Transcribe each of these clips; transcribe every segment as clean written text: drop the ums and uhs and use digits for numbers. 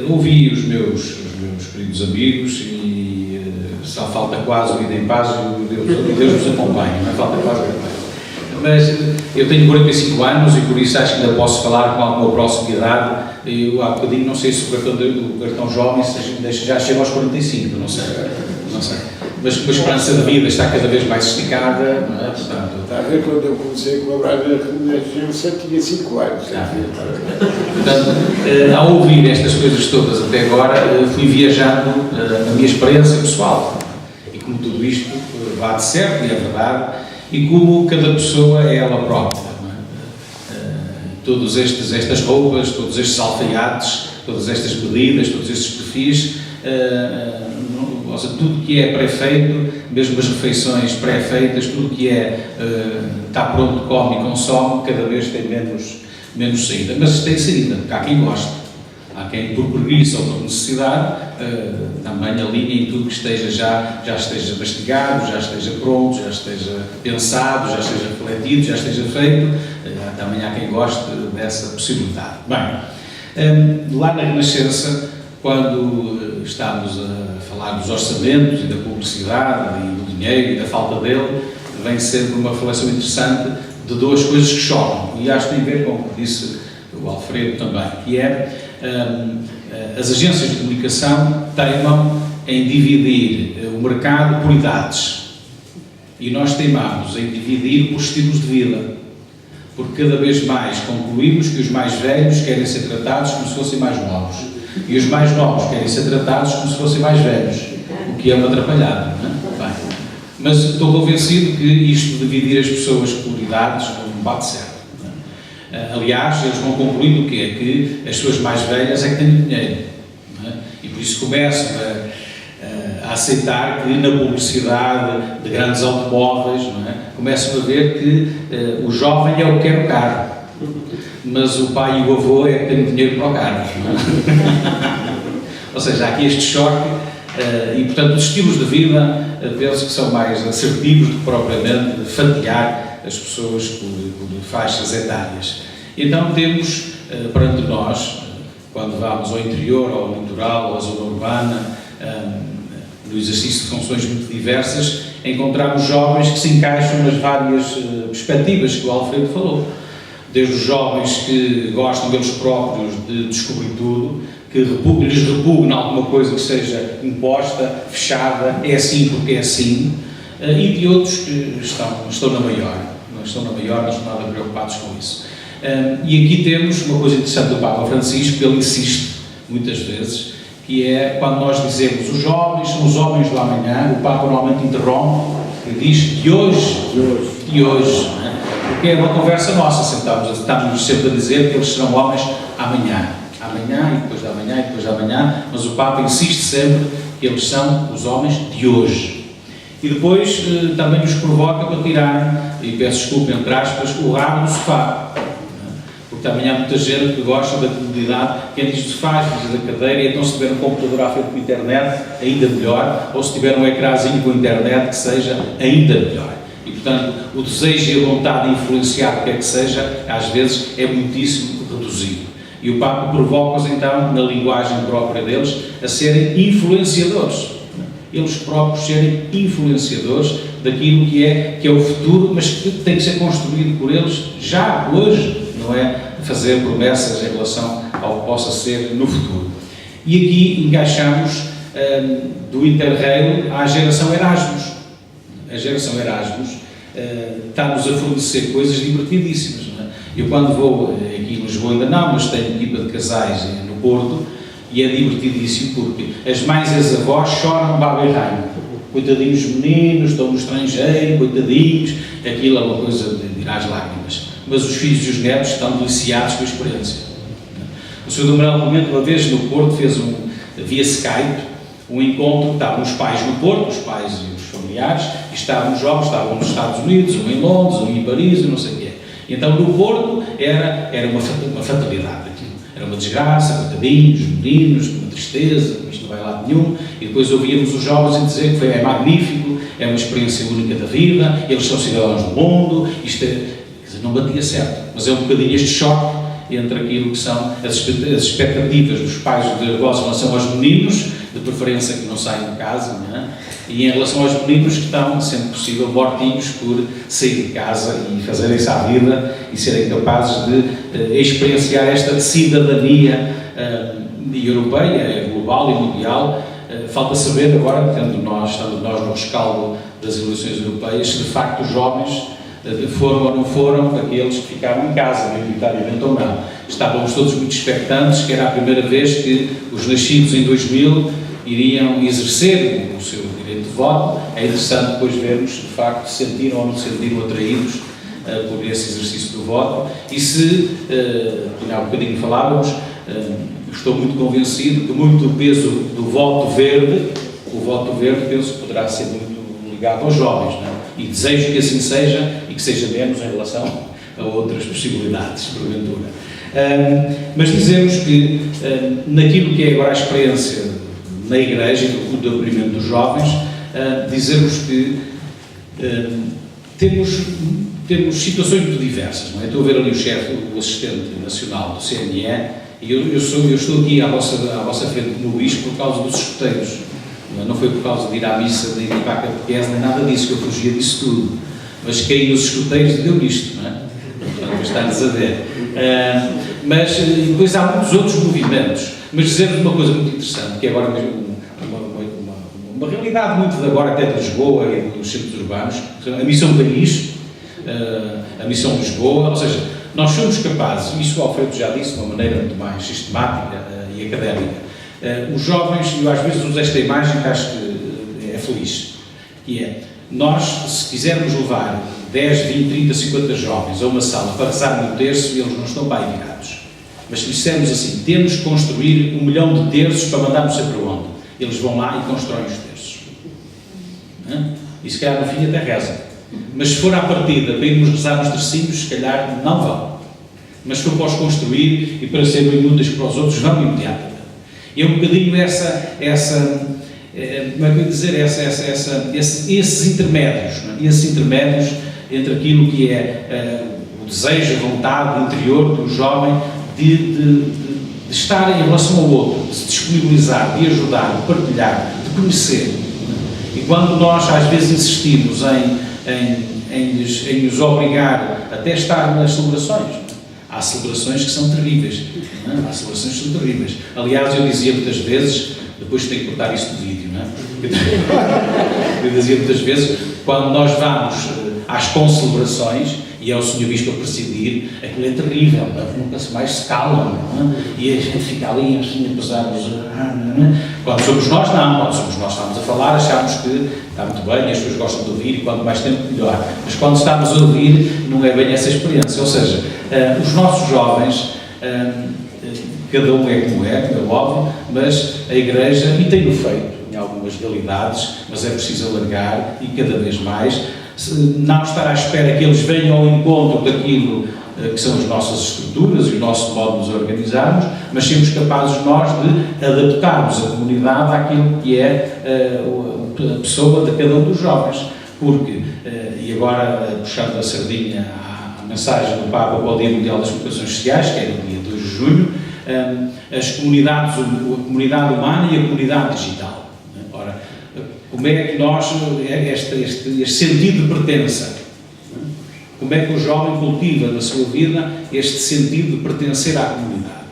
ouvi os meus queridos amigos e só falta quase vida em paz e Deus nos acompanha, não é? Falta quase vida em paz. Mas eu tenho 45 anos e por isso acho que ainda posso falar com alguma proximidade. Eu há bocadinho não sei se o cartão jovem já chega aos 45, não sei. Mas a esperança de vida está cada vez mais esticada, não é? Portanto, está a ver, quando eu comecei a colaborar na regeneração tinha 5 anos. Portanto, ao ouvir estas coisas todas até agora, fui viajando na minha experiência pessoal. E como tudo isto bate certo, e é verdade, e como cada pessoa é ela própria. Não é? Todas estas roupas, todos estes alfaiates, todas estas medidas, todos estes perfis, ou seja, tudo que é pré-feito, mesmo as refeições pré-feitas, tudo que está pronto, come e consome, cada vez tem menos saída. Mas tem saída, porque há quem goste, há quem por preguiça ou por necessidade também alinha em tudo que esteja já esteja mastigado, já esteja pronto, já esteja pensado, já esteja refletido, já esteja feito. Também há quem goste dessa possibilidade. Bem, lá na Renascença, quando estamos a falar dos orçamentos e da publicidade e do dinheiro e da falta dele, vem sempre uma reflexão interessante de duas coisas que chocam, e acho que tem a ver com o que disse o Alfredo também, que é as agências de comunicação teimam em dividir o mercado por idades, e nós teimamos em dividir por estilos de vida, porque cada vez mais concluímos que os mais velhos querem ser tratados como se fossem mais novos, e os mais novos querem ser tratados como se fossem mais velhos, o que é uma atrapalhada, não é? Bem, mas estou convencido que isto de dividir as pessoas por idades não bate certo. Não é? Aliás, eles vão concluindo o quê? Que as pessoas mais velhas é que têm dinheiro, não é? E por isso começam a aceitar que na publicidade de grandes automóveis, não é? Começam a ver que o jovem é o que quer o carro, mas o pai e o avô é que têm dinheiro para o carro. Ou seja, há aqui este choque e, portanto, os estilos de vida penso que são mais assertivos do que propriamente fatiar as pessoas por faixas etárias. Então temos perante nós, quando vamos ao interior, ao litoral, à zona urbana, no exercício de funções muito diversas, encontramos jovens que se encaixam nas várias perspectivas que o Alfredo falou. Desde os jovens que gostam deles próprios de descobrir tudo, que lhes repugna alguma coisa que seja imposta, fechada, é assim porque é assim, e de outros que estão na maior, não estão nada preocupados com isso. E aqui temos uma coisa interessante do Papa Francisco, que ele insiste muitas vezes, que é quando nós dizemos os jovens são os homens do amanhã, o Papa normalmente interrompe e diz de hoje, não é? Porque é uma conversa nossa, estamos sempre a dizer que eles serão homens amanhã e depois da manhã e depois da manhã, mas o Papa insiste sempre que eles são os homens de hoje. E depois também nos provoca para tirar, e peço desculpa entre aspas, o rabo do sofá. Porque também há muita gente que gosta da comodidade, quem diz sofá, diz da cadeira, e então se tiver um computador à frente com internet, ainda melhor, ou se tiver um ecrãzinho com internet, que seja ainda melhor. E, portanto, o desejo e a vontade de influenciar o que é que seja, às vezes, é muitíssimo reduzido. E o Papa provoca-os, então, na linguagem própria deles, a serem influenciadores. Eles próprios serem influenciadores daquilo que é o futuro, mas que tem que ser construído por eles já, hoje, não é fazer promessas em relação ao que possa ser no futuro. E aqui encaixamos do Interrail à geração Erasmus. A geração Erasmus está-nos a fornecer coisas divertidíssimas. Não é? Eu quando vou, aqui em Lisboa ainda não, mas tenho equipa de casais no Porto, e é divertidíssimo porque as mães e as avós choram baba e raio. Coitadinhos meninos, estão no estrangeiro, coitadinhos, aquilo é uma coisa de ir às lágrimas. Mas os filhos e os netos estão deliciados com a experiência. O Sr. Dom Manuel Clemente, uma vez no Porto, fez via Skype, um encontro, estavam os pais no Porto, os pais e os familiares, e estavam os jovens, estavam nos Estados Unidos, um em Londres, um em Paris, e não sei o quê. Então no Porto era uma fatalidade. Era uma desgraça, coitadinhos, meninos, uma tristeza, isto não vai a lado nenhum, e depois ouvíamos os jovens a dizer que é magnífico, é uma experiência única da vida, eles são cidadãos do mundo, isto não batia certo, mas é um bocadinho este choque entre aquilo que são as expectativas dos pais de avós em relação aos meninos, de preferência que não saiam de casa, não é? E em relação aos meninos que estão, sempre possível, mortinhos por sair de casa e fazerem-se à vida e serem capazes de experienciar esta cidadania europeia, global e mundial. Falta saber agora, estando nós no rescaldo das eleições europeias, se de facto os jovens foram ou não foram aqueles que ficaram em casa, maioritariamente ou não. Estávamos todos muito expectantes, que era a primeira vez que os nascidos em 2000 iriam exercer o seu direito de voto. É interessante depois vermos, de facto, se sentiram ou não se sentiram atraídos por esse exercício do voto. E se, há um bocadinho falávamos, estou muito convencido que muito do peso do voto verde, o voto verde, penso que poderá ser muito ligado aos jovens, não é? E desejo que assim seja e que seja menos em relação a outras possibilidades, porventura. Mas dizemos que naquilo que é agora a experiência na Igreja, do acolhimento dos jovens, dizemos que temos situações muito diversas, não é? Estou a ver ali o chefe, o assistente nacional do CNE, e eu estou aqui à vossa frente no Bispo por causa dos escuteiros. Não foi por causa de ir à missa, de ir para a catequese, nem nada disso, que eu fugia disso tudo. Mas caí nos escuteiros e deu nisto, não é? Portanto, está-nos a ver. Mas depois há muitos outros movimentos. Mas dizer-vos uma coisa muito interessante, que é agora mesmo uma realidade muito de agora, até de Lisboa e dos centros urbanos, a Missão Paris, a Missão Lisboa, ou seja, nós somos capazes, isso o Alfredo já disse de uma maneira muito mais sistemática e académica, os jovens, eu às vezes uso esta imagem que acho que é feliz, que é, nós, se quisermos levar 10, 20, 30, 50 jovens a uma sala para rezar no terço, eles não estão bem virados. Mas se dissermos assim, temos que construir 1 milhão de terços para mandar não sei para onde, eles vão lá e constroem os terços. E se calhar no fim até rezam. Mas se for à partida para irmos rezar nos tercinhos, se calhar não vão. Mas se for para os construir e para serem úteis para os outros, vão imediatamente. E é um bocadinho como é que eu ia dizer, esses intermédios, não é? Esses intermédios entre aquilo que é o desejo, a vontade interior do jovem de estar em relação ao outro, de se disponibilizar, de ajudar, de partilhar, de conhecer. E quando nós às vezes insistimos em nos obrigar até estar nas celebrações, há celebrações que são terríveis, não é? Há celebrações que são terríveis. Aliás, eu dizia muitas vezes, depois tenho que cortar isso do vídeo, não é? Eu dizia muitas vezes, quando nós vamos às concelebrações, e é o Sr. Bispo a presidir, aquilo é terrível, nunca mais se calam, não é? E a gente fica ali assim a pesar os... Quando somos nós, não. Quando somos nós estamos a falar, achamos que está muito bem, as pessoas gostam de ouvir e quanto mais tempo melhor. Mas quando estamos a ouvir, não é bem essa experiência. Ou seja, os nossos jovens, cada um é como é óbvio, mas a Igreja, e tem-o feito em algumas realidades, mas é preciso alargar e cada vez mais, não estar à espera que eles venham ao encontro daquilo que são as nossas estruturas e o nosso modo de nos organizarmos, mas sermos capazes nós de adaptarmos a comunidade àquilo que é a pessoa de cada um dos jovens. Porque, e agora puxando a sardinha à mensagem do Papa para o Dia Mundial das Vocações Sociais, que é no dia 2 de junho, as comunidades, a comunidade humana e a comunidade digital. Ora, como é que nós, este sentido de pertença, como é que o jovem cultiva na sua vida este sentido de pertencer à comunidade?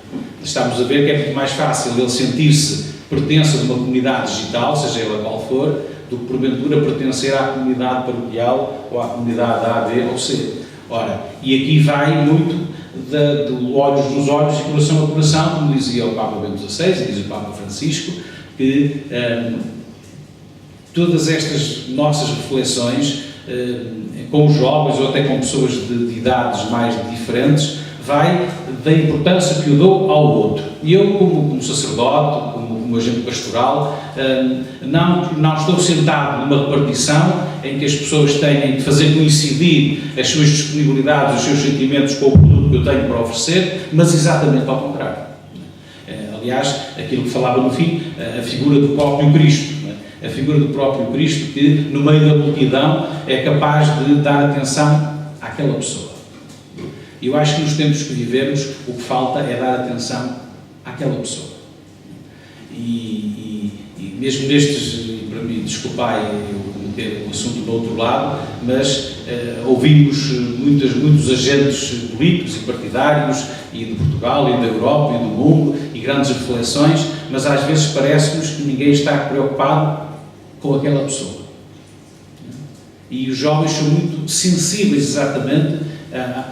Estamos a ver que é muito mais fácil ele sentir-se pertença de uma comunidade digital, seja ela qual for, do que porventura pertencer à comunidade paroquial ou à comunidade A, B ou C. Ora, e aqui vai muito de olhos nos olhos e coração a coração, como dizia o Papa Bento XVI e diz o Papa Francisco, que todas estas nossas reflexões com os jovens ou até com pessoas de idades mais diferentes, vai da importância que eu dou ao outro. E eu, como sacerdote, como agente pastoral, não estou sentado numa repartição em que as pessoas têm de fazer coincidir as suas disponibilidades, os seus sentimentos com o produto que eu tenho para oferecer, mas exatamente ao contrário. Aliás, aquilo que falava no fim, a figura do próprio Cristo. A figura do próprio Cristo que, no meio da multidão, é capaz de dar atenção àquela pessoa. E eu acho que nos tempos que vivemos, o que falta é dar atenção àquela pessoa. E mesmo nestes, e para mim, desculpai eu meter o assunto do outro lado, mas ouvimos muitos agentes políticos e partidários, e de Portugal, e da Europa, e do mundo, e grandes reflexões, mas às vezes parece-nos que ninguém está preocupado com aquela pessoa. E os jovens são muito sensíveis exatamente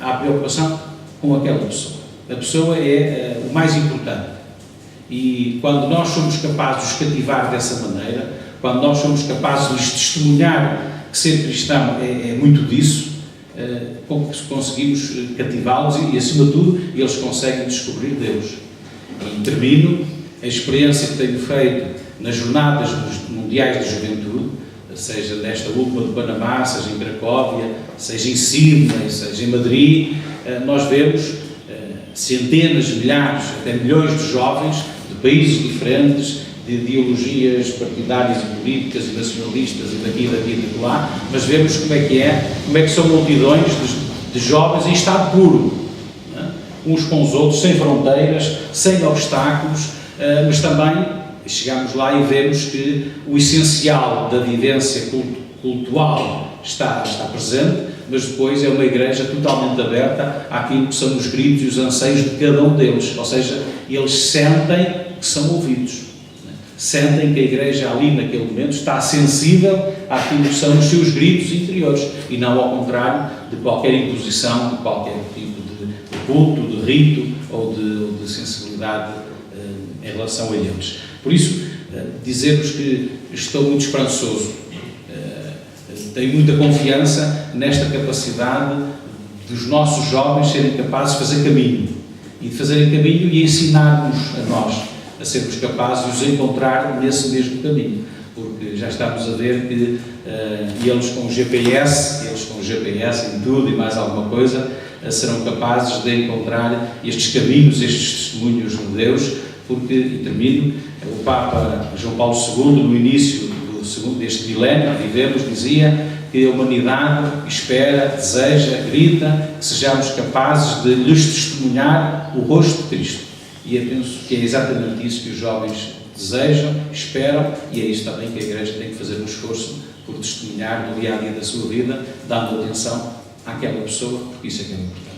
à preocupação com aquela pessoa. A pessoa é o mais importante. E quando nós somos capazes de os cativar dessa maneira, quando nós somos capazes de lhes testemunhar que ser cristão é muito disso, conseguimos cativá-los e, acima de tudo, eles conseguem descobrir Deus. E termino a experiência que tenho feito nas jornadas mundiais de juventude, seja nesta última de Panamá, seja em Cracóvia, seja em Sydney, seja em Madrid, nós vemos centenas, milhares, até milhões de jovens de países diferentes, de ideologias partidárias e políticas e nacionalistas e daqui e de lá, mas vemos como é que são multidões de jovens em estado puro, não é? Uns com os outros, sem fronteiras, sem obstáculos, mas também chegamos lá e vemos que o essencial da vivência cultural está presente, mas depois é uma igreja totalmente aberta àquilo que são os gritos e os anseios de cada um deles, ou seja, eles sentem que são ouvidos, sentem que a igreja ali naquele momento está sensível àquilo que são os seus gritos interiores, e não ao contrário de qualquer imposição, de qualquer tipo de culto, de rito ou de sensibilidade em relação a eles. Por isso, dizer-vos que estou muito esperançoso, tenho muita confiança nesta capacidade dos nossos jovens serem capazes de fazer caminho, e de fazerem caminho e ensinar-nos a nós a sermos capazes de os encontrar nesse mesmo caminho, porque já estamos a ver que eles com o GPS em tudo e mais alguma coisa, serão capazes de encontrar estes caminhos, estes testemunhos de Deus, porque, e termino, o Papa João Paulo II, no início deste milénio que vivemos, dizia que a humanidade espera, deseja, grita que sejamos capazes de lhes testemunhar o rosto de Cristo. E eu penso que é exatamente isso que os jovens desejam, esperam, e é isso também que a Igreja tem que fazer um esforço por testemunhar no dia-a-dia da sua vida, dando atenção àquela pessoa, porque isso é que é importante.